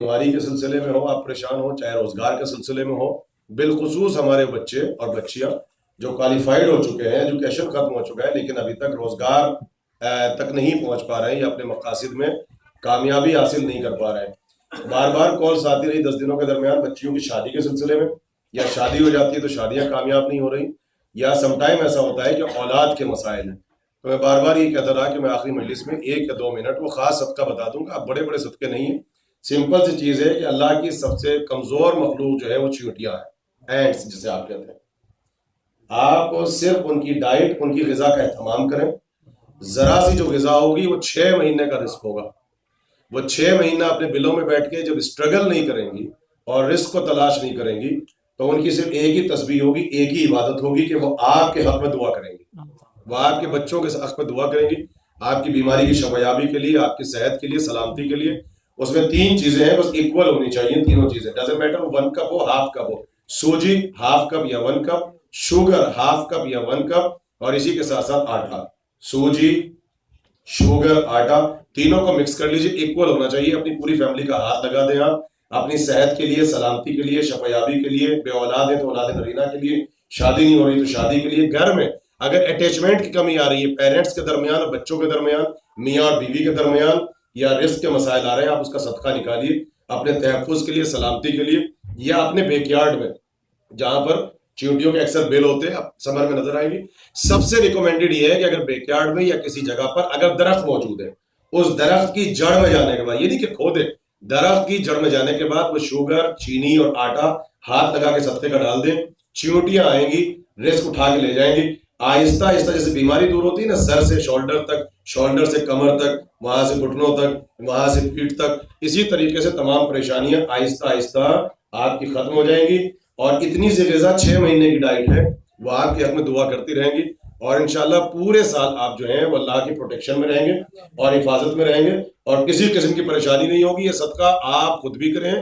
بیماری کے سلسلے میں ہو آپ پریشان ہو، چاہے روزگار کے سلسلے میں ہو، بالخصوص ہمارے بچے اور بچیاں جو کوالیفائڈ ہو چکے ہیں، ایجوکیشن ختم ہو چکا ہے لیکن ابھی تک روزگار تک نہیں پہنچ پا رہے ہیں یا اپنے مقاصد میں کامیابی حاصل نہیں کر پا رہے ہیں۔ بار بار کالز آتی رہی 10 دنوں کے درمیان بچیوں کی شادی کے سلسلے میں، یا شادی ہو جاتی ہے تو شادیاں کامیاب نہیں ہو رہی، یا سم ٹائم ایسا ہوتا ہے کہ اولاد کے مسائل ہیں۔ تو میں بار بار یہ کہتا رہا کہ میں آخری مجلس میں 1 یا 2 منٹ وہ خاص صدقہ بتا دوں گا، بڑے بڑے صدقے نہیں ہیں، سمپل سی چیز ہے کہ اللہ کی سب سے کمزور مخلوق جو ہے وہ چیونٹیاں ہیں، اینٹس جسے آپ کہتے ہیں۔ آپ صرف ان کی ڈائٹ، ان کی غذا کا اہتمام کریں۔ ذرا سی جو غذا ہوگی وہ 6 مہینے کا رزق ہوگا، وہ 6 مہینہ اپنے بلوں میں بیٹھ کے جب اسٹرگل نہیں کریں گی اور رزق کو تلاش نہیں کریں گی تو ان کی صرف ایک ہی تسبیح ہوگی، ایک ہی عبادت ہوگی کہ وہ آپ کے حق میں دعا کریں گی، وہ آپ کے بچوں کے حق میں دعا کریں گی، آپ کی بیماری کی شفایابی کے لیے، آپ کی صحت کے لیے، سلامتی کے لیے۔ اس میں 3 چیزیں ہیں، بس ایکول ہونی چاہیے تینوں چیزیں، ڈزنٹ میٹر 1 کپ ہو، ہاف کپ ہو، سوجی ہاف کپ یا 1 کپ، شوگر ہاف کپ یا 1 کپ، اور اسی کے ساتھ ساتھ آٹا، سوجی، شوگر، آٹا، تینوں کو مکس کر لیجیے، ایکول ہونا چاہیے۔ اپنی پوری فیملی کا ہاتھ لگا دیں آپ، اپنی صحت کے لیے، سلامتی کے لیے، شفایابی کے لیے، بے اولاد ہے تو اولاد نرینہ کے لیے، شادی نہیں ہو رہی تو شادی کے لیے، گھر میں اگر اٹیچمنٹ کی کمی آ رہی ہے پیرنٹس کے درمیان اور بچوں کے درمیان، میاں اور بیوی کے درمیان، یا رزق کے مسائل آ رہے ہیں، آپ اس کا صدقہ نکالیے اپنے تحفظ کے لیے، سلامتی کے لیے، یا اپنے بیک یارڈ میں جہاں پر چیونٹیوں کے اکثر بیل ہوتے ہیں، اب سمر میں نظر آئیں گی۔ سب سے ریکمینڈڈ یہ ہے کہ اگر بیک یارڈ میں یا کسی جگہ پر اگر درخت موجود ہے، اس درخت کی جڑ میں جانے کے بعد، یہ نہیں کہ کھودے، درخت کی جڑ میں جانے کے بعد وہ شوگر، چینی اور آٹا ہاتھ لگا کے صدقے کا ڈال دیں، چیونٹیاں آئیں گی، رزق اٹھا کے لے جائیں گی۔ آہستہ آہستہ جیسے بیماری دور ہوتی ہے نا، سر سے شولڈر تک، شولڈر سے کمر تک، وہاں سے گھٹنوں تک، وہاں سے پیٹھ تک، اسی طریقے سے تمام پریشانیاں آہستہ آہستہ آپ کی ختم ہو جائیں گی۔ اور اتنی سی غذا 6 مہینے کی ڈائٹ ہے، وہ آپ کے حق میں دعا کرتی رہیں گی، اور انشاءاللہ پورے سال آپ جو ہیں وہ اللہ کی پروٹیکشن میں رہیں گے اور حفاظت میں رہیں گے، اور کسی قسم کی پریشانی نہیں ہوگی۔ یہ صدقہ آپ خود بھی کریں